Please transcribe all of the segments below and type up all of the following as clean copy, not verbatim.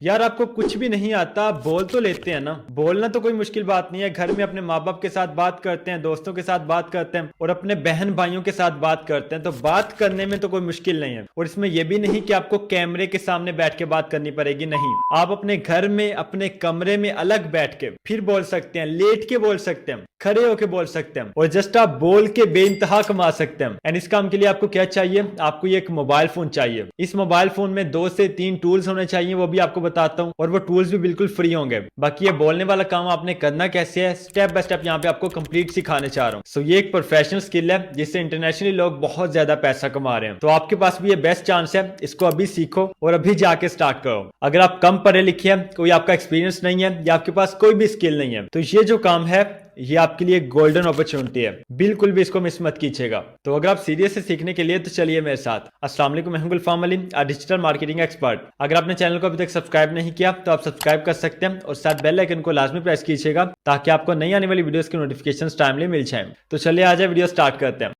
यार आपको कुछ भी नहीं आता, आप बोल तो लेते हैं ना। बोलना तो कोई मुश्किल बात नहीं है। घर में अपने माँ बाप के साथ बात करते हैं, दोस्तों के साथ बात करते हैं और अपने बहन भाइयों के साथ बात करते हैं, तो बात करने में तो कोई मुश्किल नहीं है। और इसमें यह भी नहीं कि आपको कैमरे के सामने बैठ के बात करनी पड़ेगी, नहीं। आप अपने घर में अपने कमरे में अलग बैठ के फिर बोल सकते हैं, लेट के बोल सकते हैं, खड़े होके बोल सकते हैं, और जस्ट आप बोल के बेइंतहा कमा सकते हैं। एंड इस काम के लिए आपको क्या चाहिए? आपको ये एक मोबाइल फोन चाहिए। इस मोबाइल फोन में 2 से 3 टूल्स होने चाहिए, वो भी आपको बताता हूँ, और वो टूल्स भी बिल्कुल फ्री होंगे। बाकी ये बोलने वाला काम आपने करना कैसे है, स्टेप बाय स्टेप यहाँ पे आपको कंप्लीट सिखाने चाह रहा हूँ। सो ये एक प्रोफेशनल स्किल है जिससे इंटरनेशनली लोग बहुत ज्यादा पैसा कमा रहे हैं। तो आपके पास भी ये बेस्ट चांस है, इसको अभी सीखो और अभी जाके स्टार्ट करो। अगर आप कम पढ़े लिखे हैं, कोई आपका एक्सपीरियंस नहीं है या आपके पास कोई भी स्किल नहीं है, तो ये जो काम है ये आपके लिए गोल्डन अपॉर्चुनिटी है। बिल्कुल भी इसको मिस मत कीजिएगा। तो अगर आप सीरियस से सीखने के लिए तो चलिए मेरे साथ। अस्सलाम वालेकुम, मैं हूं गुलफाम अली, डिजिटल मार्केटिंग एक्सपर्ट। अगर आपने चैनल को अभी तक सब्सक्राइब नहीं किया तो आप सब्सक्राइब कर सकते हैं और साथ बेल आइकन को लाजमी प्रेस कीजिएगा ताकि आपको नई आने वाली वीडियोस की नोटिफिकेशन टाइमली मिल जाए। तो चलिए आज वीडियो स्टार्ट करते हैं।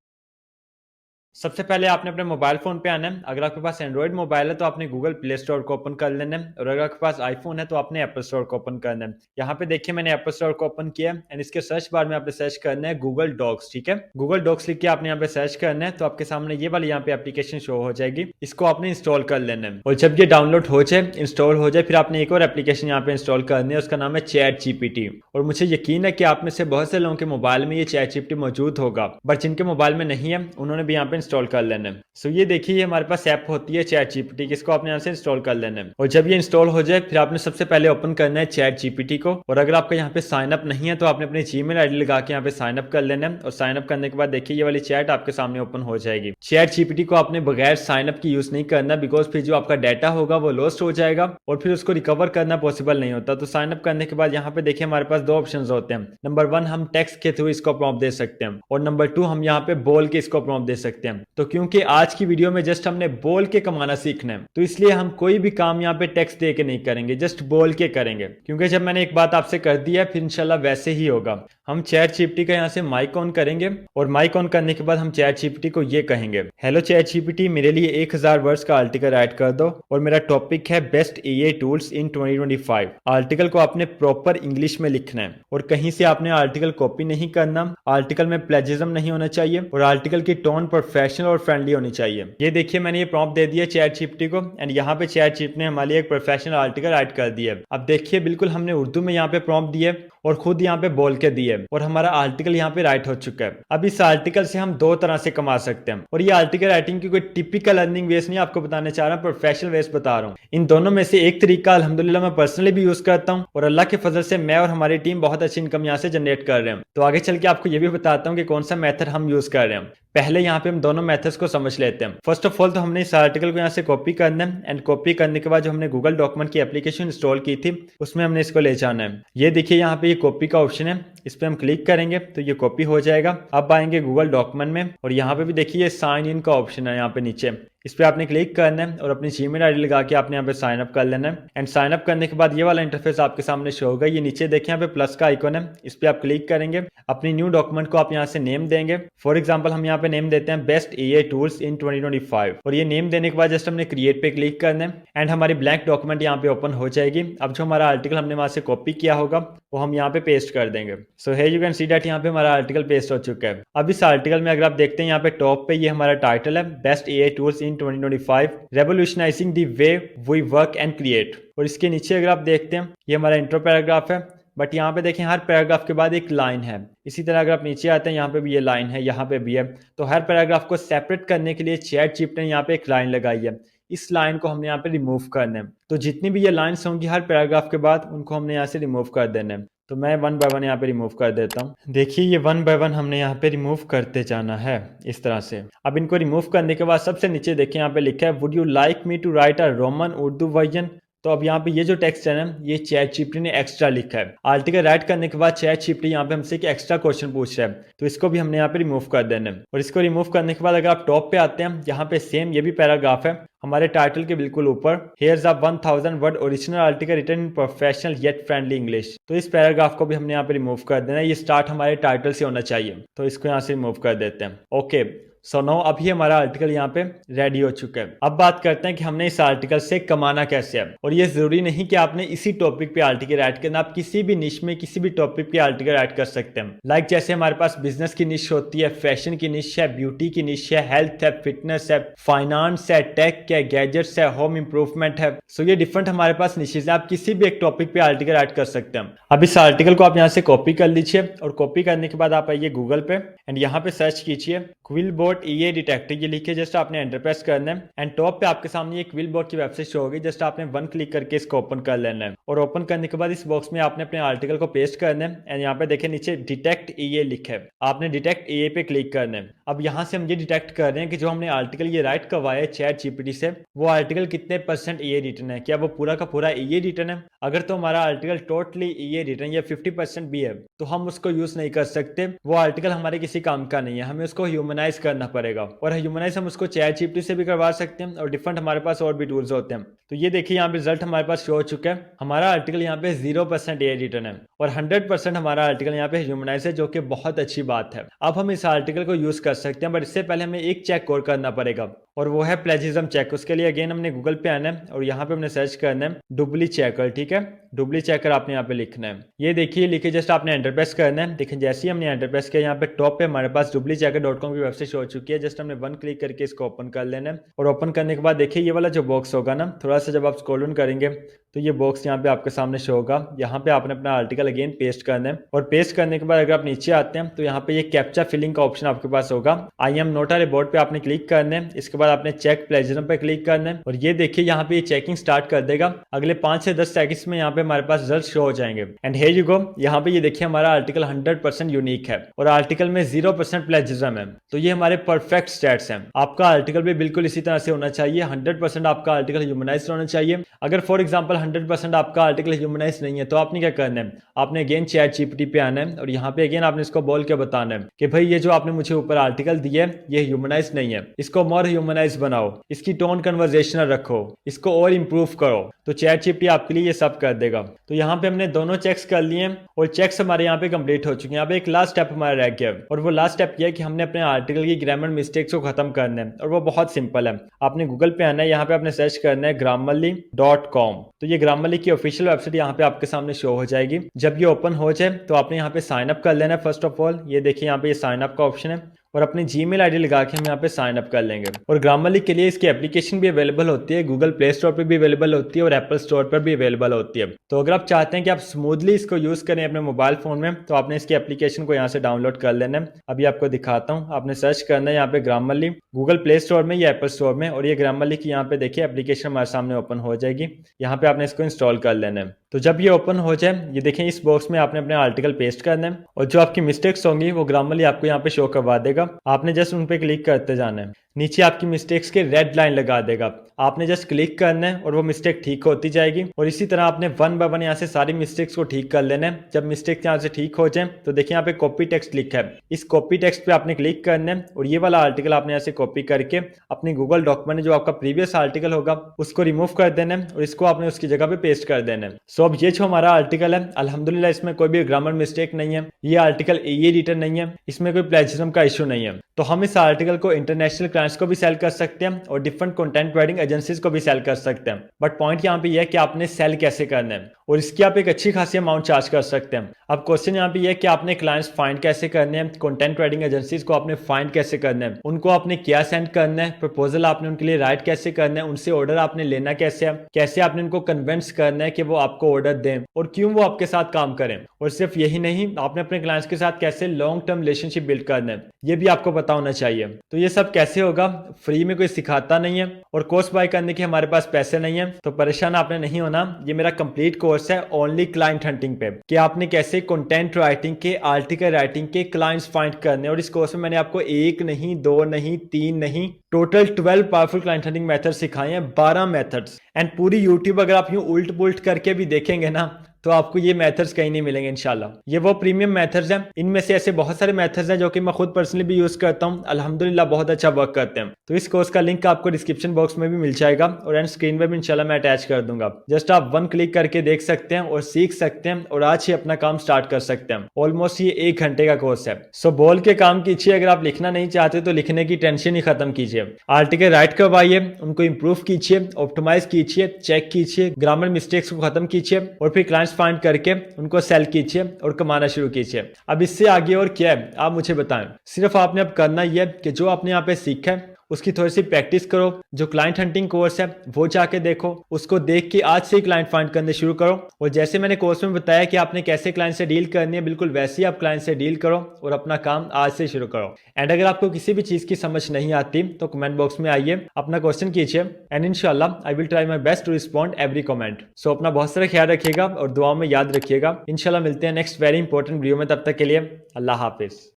सबसे पहले आपने अपने मोबाइल फोन पे आना है। अगर आपके पास एंड्रॉइड मोबाइल है तो आपने गूगल प्ले स्टोर को ओपन कर लेना है, और अगर आपके पास आईफोन है तो आपने एप्पल स्टोर को ओपन करना है। यहाँ पे देखिए मैंने एप्पल स्टोर को ओपन किया है, एंड इसके सर्च बार में आपने सर्च करना है गूगल डॉक्स। ठीक है, गूगल डॉक्स लिख के आपने यहाँ पे सर्च करना है, तो आपके सामने ये वाली यहाँ पे एप्लीकेशन शो हो जाएगी। इसको आपने इंस्टॉल कर लेना है, और जब ये डाउनलोड हो जाए, इंस्टॉल हो जाए, फिर आपने एक और एप्लीकेशन यहाँ पे इंस्टॉल करनी है, उसका नाम है चैट जीपीटी। और मुझे यकीन है कि आप में से बहुत से लोगों के मोबाइल में ये चैट जीपीटी मौजूद होगा, बट जिनके मोबाइल में नहीं है उन्होंने भी यहाँ पे इंस्टॉल कर लेना है। सो ये देखिए हमारे पास ऐप होती है चैट जीपीटी, जिसको आपने यहाँ से इंस्टॉल कर लेना है। और जब ये इंस्टॉल हो जाए फिर आपने सबसे पहले ओपन करना है चैट जीपीटी को। और अगर आपका यहाँ पे साइन अप नहीं है तो आपने अपनी जीमेल आईडी लगा के यहाँ पे साइन अप कर लेना है, और साइन अप करने के बाद देखिए ये वाली चैट आपके सामने ओपन हो जाएगी। चैट जीपीटी को आपने बगैर साइन अप की यूज नहीं करना, बिकॉज फिर जो आपका डाटा होगा वो लॉस्ट हो जाएगा और फिर उसको रिकवर करना पॉसिबल नहीं होता। तो साइन अप करने के बाद यहाँ पे देखिए हमारे पास 2 ऑप्शन होते हैं। नंबर 1 हम टेक्स्ट के थ्रू इसको प्रॉम्प्ट दे सकते हैं, और नंबर 2 हम यहाँ पे बोल के इसको प्रॉम्प्ट दे सकते हैं। तो क्योंकि आज की वीडियो में जस्ट हमने बोल के कमाना सीखना है, तो इसलिए हम कोई भी काम यहाँ पे टेक्स्ट दे के नहीं करेंगे, जस्ट बोल के करेंगे। क्योंकि जब मैंने एक बात आपसे कर दी है फिर इंशाल्लाह वैसे ही होगा। हम चैट जीपीटी का यहाँ से माइक ऑन करेंगे, और माइक ऑन करने के बाद हम चैट जीपीटी को ये कहेंगे, हेलो चैट जीपीटी, मेरे लिए 1000 वर्ड्स का आर्टिकल राइट कर दो, और मेरा टॉपिक है best AI tools in 2025। Article को आपने प्रॉपर इंग्लिश में लिखना है, और कहीं से आपने आर्टिकल कॉपी नहीं करना। आर्टिकल में प्लेजिज्म नहीं होना चाहिए, और आर्टिकल की टोन प्रोफेशनल और फ्रेंडली होनी चाहिए। ये देखिए मैंने ये प्रॉम्प्ट दे दिया चैट जीपीटी को, एंड यहाँ पे चैट जीपीटी ने हमारे लिए एक प्रोफेशनल आर्टिकल राइट कर दिया। अब देखिए बिल्कुल हमने उर्दू में यहाँ पे प्रॉम्प्ट दिए और खुद यहाँ पे बोल के दिए, और हमारा आर्टिकल यहाँ पे राइट हो चुका है। अब इस आर्टिकल से हम 2 तरह से कमा सकते हैं, और ये आर्टिकल राइटिंग की कोई टिपिकल अर्निंग वेज नहीं आपको बताने चाह रहा, प्रोफेशनल वेज बता रहा हूँ। इन दोनों में से एक तरीका अल्हम्दुलिल्लाह मैं पर्सनली भी यूज करता हूँ, और अल्लाह के फजल से मैं और हमारी टीम बहुत अच्छी इनकम यहाँ से जनरेट कर रहे हैं। तो आगे चल के आपको ये भी बताता हूँ कि कौन सा मेथड हम यूज कर रहे हैं। पहले यहाँ पे हम दोनों मेथड्स को समझ लेते हैं। फर्स्ट ऑफ ऑल तो हमने इस आर्टिकल को यहाँ से कॉपी करना है, एंड कॉपी करने के बाद जो हमने गूगल डॉक्यूमेंट की एप्लीकेशन इंस्टॉल की थी उसमें हमने इसको ले जाना है। ये देखिए यहाँ पे ये कॉपी का ऑप्शन है, इस पे हम क्लिक करेंगे तो ये कॉपी हो जाएगा। अब आएंगे गूगल डॉक्यूमेंट में, और यहाँ पे भी देखिए साइन इन का ऑप्शन है यहाँ पे नीचे, इस पे आपने क्लिक करना है और अपनी जीमेल आईडी लगा के आपने यहाँ पे साइन अप कर लेना है। एंड साइन अप करने के बाद ये वाला इंटरफेस आपके सामने शो होगा। ये नीचे देखिए यहाँ पे प्लस का आइकन है, इस पे आप क्लिक करेंगे। अपनी न्यू डॉक्यूमेंट को आप यहाँ से नेम देंगे। फॉर एग्जांपल हम यहाँ पे नेम देते हैं बेस्ट एआई टूल्स इन 2025, और ये नेम देने के बाद जस्ट हमने क्रिएट पे क्लिक करना है, एंड हमारी ब्लैंक डॉक्यूमेंट यहाँ पे ओपन हो जाएगी। अब जो हमारा आर्टिकल हमने वहां से कॉपी किया होगा वो हम यहाँ पे पेस्ट कर देंगे। So here you can see that यहाँ पे हमारा आर्टिकल पेस्ट हो चुका है। अब इस आर्टिकल में अगर आप देखते हैं यहाँ पे टॉप पे ये हमारा टाइटल है, best AI tools in 2025 revolutionising the way we work and create. और इसके नीचे अगर आप देखते हैं ये हमारा इंट्रो पैराग्राफ है, बट यहाँ पे देखें हर पैराग्राफ के बाद एक लाइन है। इसी तरह अगर आप नीचे आते हैं यहाँ पे भी ये लाइन है, यहाँ पे भी है। तो हर पैराग्राफ को सेपरेट करने के लिए चैट जीपीटी ने यहाँ पे एक लाइन लगाई है। इस लाइन को हमने यहाँ पे रिमूव करना है। तो जितनी भी ये लाइन्स होंगी हर पैराग्राफ के बाद उनको हमने यहाँ से रिमूव कर देना है। तो मैं 1 बाय 1 यहाँ पे रिमूव कर देता हूँ। देखिए ये 1 बाय 1 हमने यहाँ पे रिमूव करते जाना है इस तरह से। अब इनको रिमूव करने के बाद सबसे नीचे देखिए यहाँ पे लिखा है would you like me to write a Roman Urdu version. तो अब यहाँ पे ये जो टेक्स्ट है ना ये चैट जीपीटी ने एक्स्ट्रा लिखा है। आर्टिकल राइट करने के बाद चैट जीपीटी यहाँ पे हमसे एक एक्स्ट्रा क्वेश्चन पूछ रहा है, तो इसको भी हमने यहाँ पे रिमूव कर देना है। और इसको रिमूव करने के बाद अगर आप टॉप पे आते हैं यहाँ पे सेम ये भी पैराग्राफ है, हमारे टाइटल के बिल्कुल ऊपर here's a 1000 word original article written in professional yet friendly English. तो इस पैराग्राफ को भी हमने यहाँ पे रिमूव कर देना है, ये स्टार्ट हमारे टाइटल से होना चाहिए, तो इसको यहाँ से रिमूव कर देते हैं। ओके, सो नो अभी हमारा आर्टिकल यहाँ पे रेडी हो चुका है। अब बात करते हैं कि हमने इस आर्टिकल से कमाना कैसे है। और ये जरूरी नहीं कि आपने इसी टॉपिक पे आर्टिकल ऐड करना, आप किसी भी निश में किसी भी टॉपिक पे आर्टिकल ऐड कर सकते हैं। लाइक जैसे हमारे पास बिजनेस की निश होती है, फैशन की निश है, ब्यूटी की निश है, हेल्थ है, फिटनेस है, फाइनेंस है, टेक है, गैजेट्स है, होम इंप्रूवमेंट है। सो ये डिफरेंट हमारे पास निशेज है, आप किसी भी एक टॉपिक पे आर्टिकल ऐड कर सकते हैं। अब इस आर्टिकल को आप यहाँ से कॉपी कर लीजिए और कॉपी करने के बाद आप आइए गूगल पे एंड यहाँ पे सर्च कीजिए क्विलबोर्ड ईए डिटेक्टर, ये लिखिए, जस्ट आपने एंटर प्रेस करना है एंड टॉप पे आपके सामने ये क्विलबोर्ड की वेबसाइट शो होगी, जस्ट आपने वन क्लिक करके इसको ओपन कर लेना है। और ओपन करने के बाद इस बॉक्स में आपने अपने आर्टिकल को पेस्ट करना है एंड यहाँ पे देखिए नीचे डिटेक्ट ईए लिखा है, आपने डिटेक्ट ईए पे क्लिक करना है। अब यहाँ से हम ये डिटेक्ट कर रहे हैं कि जो हमने आर्टिकल ये राइट करवाया है चैट जीपीटी से, वो आर्टिकल कितने % ईए रिटर्न है, क्या वो पूरा का पूरा ईए रिटर्न है। अगर तो हमारा आर्टिकल टोटली ईए रिटर्न या 50% भी है तो हम उसको यूज नहीं कर सकते, वो आर्टिकल हमारे किसी काम का नहीं है, हमें उसको ह्यूमनाइज करना पड़ेगा। और ह्यूमनाइज हम उसको चैट जीपीटी से भी करवा सकते हैं और डिफरेंट हमारे पास और भी टूल्स होते हैं। तो ये देखिए यहाँ पे रिजल्ट हमारे पास शो हो चुका है, हमारा आर्टिकल यहाँ पे 0% ईए रिटर्न है और 100% हमारा आर्टिकल यहाँ पे ह्यूमनाइज है, जो कि बहुत अच्छी बात है। अब हम इस आर्टिकल को यूज कर सकते हैं, बट इससे पहले हमें एक चेक और करना पड़ेगा और वो है प्लेजिज्म चेक। उसके लिए अगेन हमने गूगल पे आना है और यहाँ पे हमने सर्च करना है डुबली चेकर, ठीक है, डुबली चेकर आपने यहाँ पे लिखना है। ये देखिए लिखे, जस्ट आपने एंटर प्रेस करना है। देखिए जैसे ही हमने एंटर प्रेस किया यहाँ पे टॉप पे हमारे पास dublychecker.com की वेबसाइट शो हो चुकी है, जस्ट हमने वन क्लिक करके इसको ओपन कर लेना है। और ओपन करने के बाद देखिए ये वाला जो बॉक्स होगा ना, थोड़ा सा जब आप स्क्रॉल डाउन करेंगे तो ये बॉक्स यहाँ पे आपके सामने शो होगा, यहाँ पे आपने अपना आर्टिकल अगेन पेस्ट करना है। और पेस्ट करने के बाद अगर आप नीचे आते हैं तो यहाँ पे ये कैप्चा फिलिंग का ऑप्शन आपके पास होगा, I am not a robot पे आपने क्लिक करना है। इसके बाद आपने चेक प्लेजरिज्म पे क्लिक करना है और ये देखिए यहाँ पे ये चेकिंग स्टार्ट कर देगा। अगले 5 से 10 सेकंड्स में यहाँ पे हमारे पास रिजल्ट शो हो जाएंगे एंड हियर यू गो। यहाँ पे ये देखिए हमारा आर्टिकल 100% यूनिक है और आर्टिकल में 0% प्लेजरिज्म है, तो ये हमारे परफेक्ट स्टैट्स हैं। आपका आर्टिकल भी बिल्कुल इसी तरह से होना चाहिए, 100% आपका आर्टिकल ह्यूमनाइज्ड होना चाहिए। अगर फॉर एग्जांपल 100% आपका आर्टिकल ह्यूमनाइज नहीं है तो आपने क्या करना है, आपने अगेन चैट जीपीटी पे आना है और यहाँ पे अगेन आपने इसको बोल के बताना है कि भाई ये जो आपने मुझे ऊपर आर्टिकल दिया है ये ह्यूमनाइज नहीं है, इसको मोर ह्यूमनाइज बनाओ, इसकी टोन कन्वर्सेशनल रखो, इसको और इंप्रूव करो। तो चैट जीपीटी आपके लिए ये सब कर देगा। तो यहाँ पे हमने दोनों चेक्स कर लिए और चेक्स हमारे यहाँ पे कंप्लीट हो चुके हैं। यहाँ पे एक लास्ट स्टेप हमारा रह गया और वो लास्ट स्टेप ये है कि हमने अपने आर्टिकल की ग्रामर मिस्टेक्स को खत्म करना है और वो बहुत सिंपल है। आपने गूगल पे आना है, यहाँ पे आपने सर्च करना है grammarly.com। तो ये ग्रामरली की ऑफिशियल वेबसाइट यहाँ पे आपके सामने शो हो जाएगी। जब ये ओपन हो जाए तो आपने यहाँ पे साइन अप कर लेना है। फर्स्ट ऑफ ऑल ये देखिए यहाँ पे ये साइन अप का ऑप्शन है और अपनी जीमेल आईडी लगा के हम यहाँ पे साइन अप कर लेंगे। और ग्रामरली के लिए इसकी एप्लीकेशन भी अवेलेबल होती है, गूगल प्ले स्टोर पर भी अवेलेबल होती है और एप्पल स्टोर पर भी अवेलेबल होती है। तो अगर आप चाहते हैं कि आप स्मूथली इसको यूज करें अपने मोबाइल फोन में तो आपने इसकी एप्लीकेशन को यहाँ से डाउनलोड कर लेना है। अभी आपको दिखाता हूँ, आपने सर्च करना है यहाँ पे ग्रामरली गूगल प्ले स्टोर में या एप्पल स्टोर में और ये ग्रामरली की यहाँ पे देखिए एप्लीकेशन हमारे सामने ओपन हो जाएगी। यहाँ पे आपने इसको इंस्टॉल कर लेना है। तो जब ये ओपन हो जाए ये देखें इस बॉक्स में आपने अपने आर्टिकल पेस्ट करना है और जो आपकी मिस्टेक्स होंगी वो ग्रामरली आपको यहाँ पे शो करवा देगा। आपने जस्ट उन पे क्लिक करते जाना है, नीचे आपकी मिस्टेक्स के रेड लाइन लगा देगा, आपने जस्ट क्लिक करना है और वो मिस्टेक ठीक होती जाएगी। और इसी तरह आपने वन बाय वन यहाँ से सारी मिस्टेक्स को ठीक कर लेना है। जब मिस्टेक्स यहाँ से ठीक हो जाए तो देखिए यहाँ पे कॉपी टेक्स्ट लिखा है, इस कॉपी टेक्स्ट पे आपने क्लिक करना है और ये वाला आर्टिकल आपने यहाँ से कॉपी करके अपनी गूगल डॉक्यूमेंट में जो आपका प्रीवियस आर्टिकल होगा उसको रिमूव कर देना है और इसको आपने उसकी जगह पे पेस्ट कर देना है। सो अब ये जो हमारा आर्टिकल है अल्हम्दुलिल्लाह इसमें कोई भी ग्रामर मिस्टेक नहीं है, ये आर्टिकल ये रिटर्न नहीं है, इसमें कोई प्लेजरिज्म का इशू नहीं है। तो हम इस आर्टिकल को इंटरनेशनल क्लाइंट्स को भी सेल कर सकते हैं और डिफरेंट कंटेंट राइटिंग एजेंसीज को भी सेल कर सकते हैं। बट पॉइंट यहाँ पे यह है कि आपने सेल कैसे करना है और इसकी आप एक अच्छी खासी अमाउंट चार्ज कर सकते हैं। अब क्वेश्चन यहाँ पे यह है कि आपने क्लाइंट्स फाइंड कैसे करने हैं, कंटेंट राइटिंग एजेंसीज को आपने फाइंड कैसे करना है, उनको आपने क्या सेंड करना है, प्रपोजल आपने उनके लिए राइट कैसे करना है, उनसे ऑर्डर आपने लेना कैसे है, कैसे आपने उनको कन्विंस करना है कि वो आपको ऑर्डर दें और क्यों वो आपके साथ काम करें। और सिर्फ यही नहीं, आपने अपने क्लाइंट्स के साथ कैसे लॉन्ग टर्म रिलेशनशिप बिल्ड करना है ये भी आपको पता होना चाहिए। तो ये सब कैसे होगा, फ्री में कोई सिखाता नहीं है और कोर्स बाय करने के हमारे पास पैसे नहीं है, तो परेशान आपने नहीं होना। ये मेरा कंप्लीट कोर्स है ओनली क्लाइंट हंटिंग पे कि आपने कैसे कंटेंट राइटिंग के, आर्टिकल राइटिंग के क्लाइंट्स फाइंड करने। और इस कोर्स में मैंने आपको 1 नहीं 2 नहीं 3 नहीं total 12 powerful client hunting method सिखाए हैं, 12 मेथड्स। एंड पूरी यूट्यूब अगर आप यूं उल्ट पुल्ट करके भी देखेंगे ना तो आपको ये मेथड्स कहीं नहीं मिलेंगे इंशाल्लाह। ये वो प्रीमियम मेथड्स हैं, इनमें से ऐसे बहुत सारे मेथड्स हैं जो कि मैं खुद पर्सनली भी यूज करता हूँ, अल्हम्दुलिल्लाह बहुत अच्छा वर्क करते हैं। तो इस कोर्स का लिंक आपको डिस्क्रिप्शन बॉक्स में भी मिल जाएगा और एंड स्क्रीन पर भी इंशाल्लाह मैं अटैच कर दूंगा। जस्ट आप 1 क्लिक करके देख सकते हैं और सीख सकते हैं और आज ही अपना काम स्टार्ट कर सकते हैं। ऑलमोस्ट ये 1 घंटे का कोर्स है। सो बोल के काम कीजिए, अगर आप लिखना नहीं चाहते तो लिखने की टेंशन ही खत्म कीजिए। आर्टिकल राइट करवाइए, उनको इंप्रूव कीजिए, ऑप्टिमाइज कीजिए, चेक कीजिए, ग्रामर मिस्टेक्स को खत्म कीजिए और फिर क्लाइंट्स फाइंड करके उनको सेल कीजिए और कमाना शुरू कीजिए। अब इससे आगे और क्या है आप मुझे बताएं। सिर्फ आपने अब करना ही है कि जो आपने यहाँ पे सीखा है उसकी थोड़ी सी प्रैक्टिस करो। जो क्लाइंट हंटिंग कोर्स है वो जाके देखो, उसको देख के आज से ही क्लाइंट फाइंड करने शुरू करो। और जैसे मैंने कोर्स में बताया कि आपने कैसे क्लाइंट से डील करनी है, बिल्कुल वैसे ही आप क्लाइंट से डील करो और अपना काम आज से शुरू करो। एंड अगर आपको किसी भी चीज की समझ नहीं आती तो कमेंट बॉक्स में आइए, अपना क्वेश्चन कीजिए एंड इंशाल्लाह I will try my best to respond every comment. सो अपना बहुत सारा ख्याल रखिएगा और दुआ में याद रखिएगा। इंशाल्लाह मिलते हैं नेक्स्ट वेरी इंपॉर्टेंट वीडियो में, तब तक के लिए अल्लाह हाफिज।